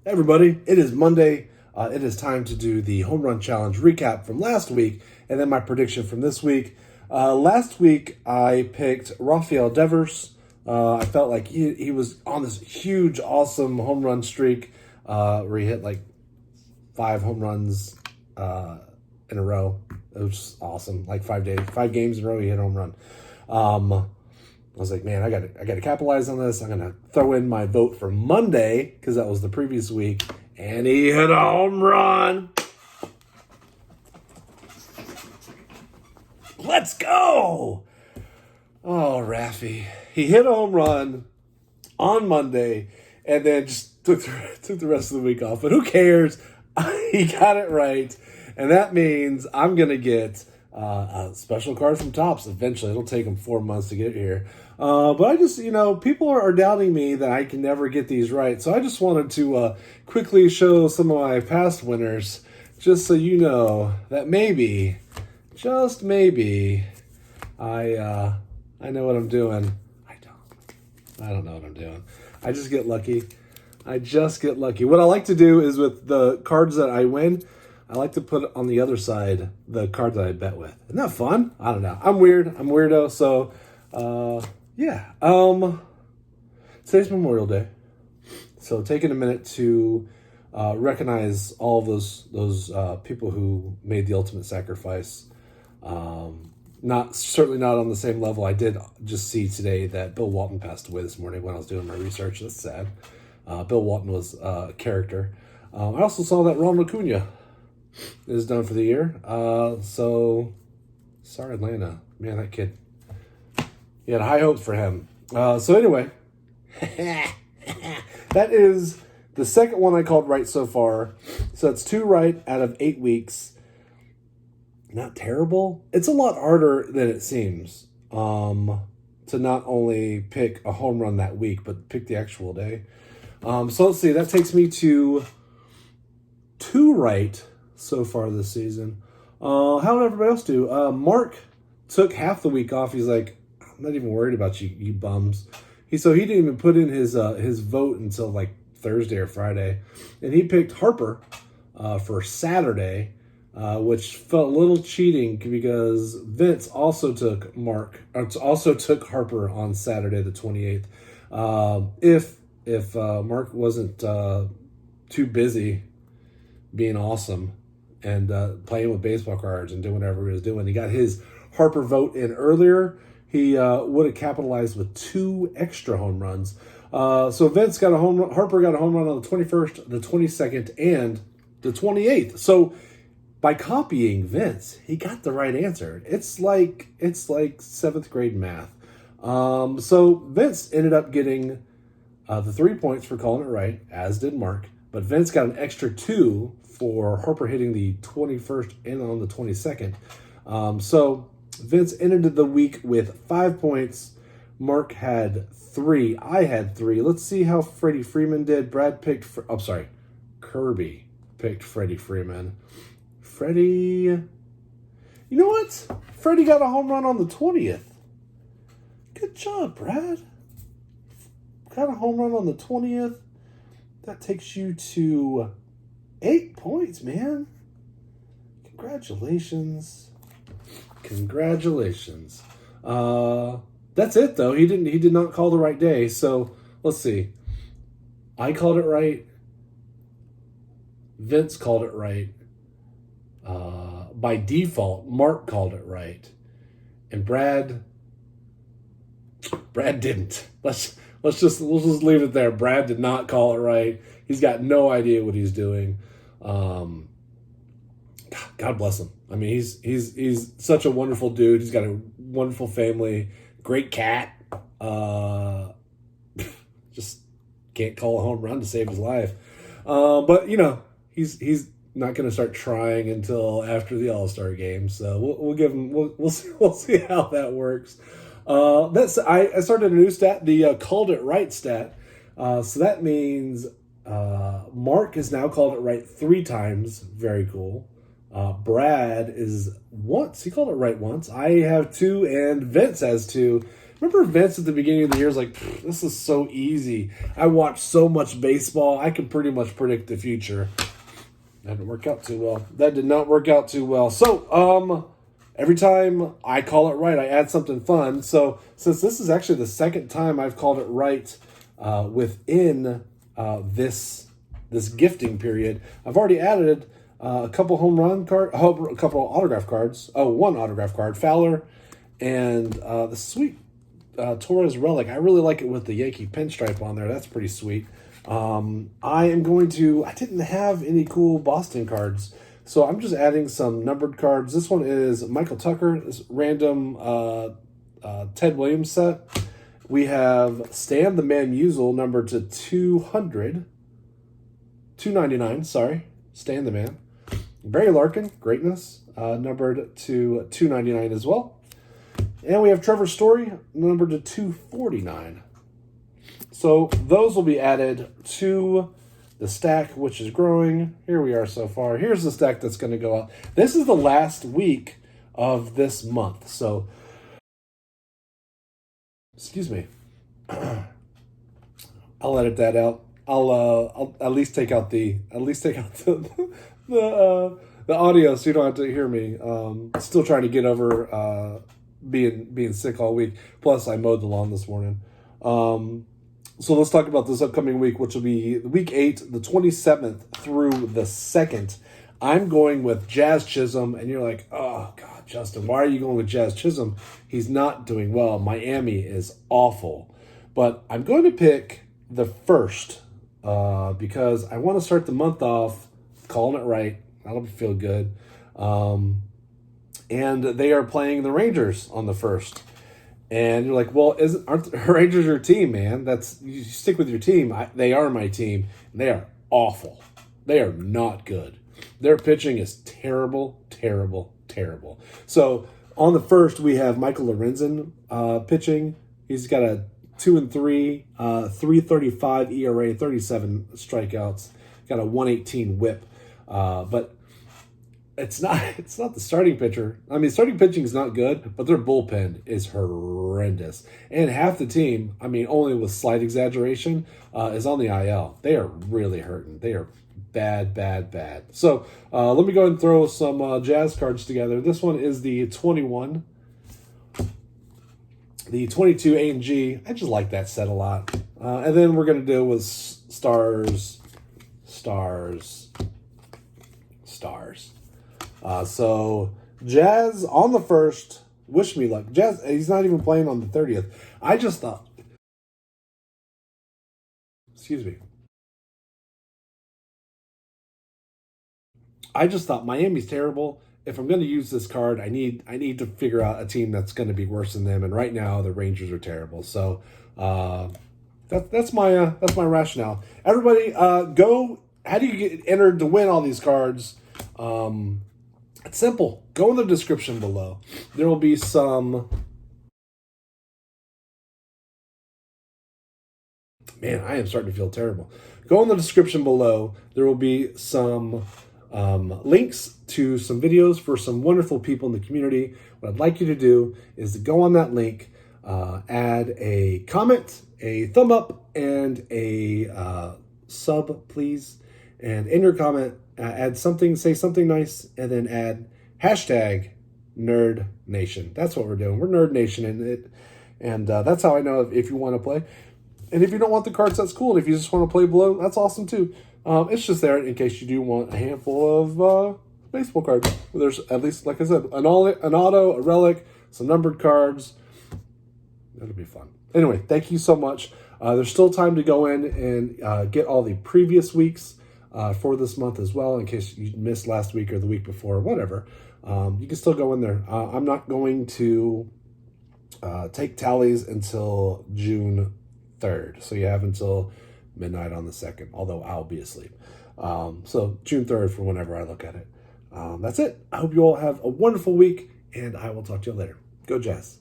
Hey everybody, it is Monday. It is time to do the home run challenge recap from last week and then my prediction from this week. Last week I picked Rafael Devers. I felt like he was on this huge, awesome home run streak where he hit like 5 home runs in a row. It was just awesome. Like 5 games in a row he hit a home run. I was like, man, I gotta capitalize on this. I'm gonna throw in my vote for Monday because that was the previous week, and he hit a home run. Let's go! Oh, Raffy, he hit a home run on Monday, and then just took the rest of the week off. But who cares? He got it right, and that means I'm gonna get a special card from Topps eventually. It'll take them 4 months to get here. But I just, people are doubting me that I can never get these right. So I just wanted to quickly show some of my past winners, just so you know that maybe, just maybe, I know what I'm doing. I don't know what I'm doing. I just get lucky. What I like to do is with the cards that I win, I like to put on the other side the card that I bet with. Isn't that fun? I don't know. I'm weird. I'm a weirdo. So, yeah. Today's Memorial Day. So taking a minute to recognize all those people who made the ultimate sacrifice. Certainly not on the same level. I did just see today that Bill Walton passed away this morning when I was doing my research. That's sad. Bill Walton was a character. I also saw that Ronald Acuna is done for the year. So sorry, Atlanta. Man, that kid. You had high hopes for him. So anyway, that is the second one I called right so far. So that's 2 right out of 8 weeks. Not terrible. It's a lot harder than it seems to not only pick a home run that week, but pick the actual day. So let's see. That takes me to 2 right so far this season. How did everybody else do? Mark took half the week off. He's like, I'm not even worried about you bums. So he didn't even put in his vote until like Thursday or Friday, and he picked Harper for Saturday, which felt a little cheating because Vince also took Harper on Saturday the 28th. If Mark wasn't too busy being awesome and playing with baseball cards and doing whatever he was doing, he got his Harper vote in earlier. He would have capitalized with 2 extra home runs. So Vince got a home run. Harper got a home run on the 21st, the 22nd, and the 28th. So by copying Vince, he got the right answer. It's like 7th grade math. So Vince ended up getting the 3 points for calling it right, as did Mark. But Vince got an extra 2 for Harper hitting the 21st and on the 22nd. So Vince ended the week with 5 points. Mark had 3. I had 3. Let's see how Freddie Freeman did. Kirby picked Freddie Freeman. Freddie, you know what? Freddie got a home run on the 20th. Good job, Brad. Got a home run on the 20th. That takes you to 8 points, man. Congratulations. That's it though. He did not call the right day. So let's see. I called it right. Vince called it right. By default, Mark called it right. And Brad didn't. Let's just leave it there. Brad did not call it right. He's got no idea what he's doing. God bless him. I mean, he's such a wonderful dude. He's got a wonderful family, great cat. Just can't call a home run to save his life. But he's not going to start trying until after the All-Star game. So we'll give him. We'll see how that works. I started a new stat, the called it right stat. So that means Mark has now called it right 3 times. Very cool. Brad is once. He called it right once. I have 2, and Vince has 2. Remember Vince at the beginning of the year was like, this is so easy. I watch so much baseball. I can pretty much predict the future. That didn't work out too well. That did not work out too well. So, every time I call it right, I add something fun. So, since this is actually the second time I've called it right within this gifting period, I've already added a couple home run card, a couple autograph cards. Oh, one autograph card, Fowler, and the sweet Torres relic. I really like it with the Yankee pinstripe on there. That's pretty sweet. I didn't have any cool Boston cards, so I'm just adding some numbered cards. This one is Michael Tucker, this random Ted Williams set. We have Stan the Man Musial, numbered to 299, sorry. Stan the Man. Barry Larkin, Greatness, numbered to 299 as well. And we have Trevor Story, numbered to 249. So those will be added to the stack, which is growing. Here we are so far. Here's the stack that's going to go out. This is the last week of this month. So, excuse me. I'll edit that out. I'll at least take out the audio, so you don't have to hear me. Still trying to get over being sick all week. Plus, I mowed the lawn this morning. So let's talk about this upcoming week, which will be week 8, the 27th through the 2nd. I'm going with Jazz Chisholm, and you're like, oh, God, Justin, why are you going with Jazz Chisholm? He's not doing well. Miami is awful. But I'm going to pick the first because I want to start the month off calling it right. That'll feel good. And they are playing the Rangers on the 1st. And you're like, well, aren't the Rangers your team, man? You stick with your team. They are my team. And they are awful. They are not good. Their pitching is terrible, terrible, terrible. So on the 1st, we have Michael Lorenzen pitching. He's got a 2-3, 3.35 ERA, 37 strikeouts. Got a 118 WHIP. But it's not the starting pitcher. I mean, starting pitching is not good, but their bullpen is horrendous. And half the team, I mean, only with slight exaggeration, is on the IL. They are really hurting. They are bad, bad, bad. So let me go ahead and throw some Jazz cards together. This one is the 21. The 22 A and G. I just like that set a lot. And then we're going to do with stars. So Jazz on the 1st, wish me luck. Jazz, he's not even playing on the 30th. I just thought, excuse me. I just thought Miami's terrible. If I'm going to use this card, I need to figure out a team that's going to be worse than them. And right now, the Rangers are terrible. So that's my rationale. Everybody, go. How do you get entered to win all these cards? It's simple. Go in the description below. There will be some... Man, I am starting to feel terrible. Go in the description below. There will be some links to some videos for some wonderful people in the community. What I'd like you to do is to go on that link, add a comment, a thumb up, and a sub, please. And in your comment, add something, say something nice, and then add hashtag Nerd Nation. That's what we're doing. We're Nerd Nation, and that's how I know if you want to play. And if you don't want the cards, that's cool. And if you just want to play below, that's awesome too. It's just there in case you do want a handful of baseball cards. There's at least, like I said, an auto, a relic, some numbered cards. That'll be fun. Anyway, thank you so much. There's still time to go in and get all the previous weeks for this month as well, in case you missed last week or the week before, whatever. You can still go in there. I'm not going to take tallies until June 3rd. So you have until midnight on the 2nd, although I'll be asleep. So June 3rd for whenever I look at it. That's it. I hope you all have a wonderful week, and I will talk to you later. Go Jazz.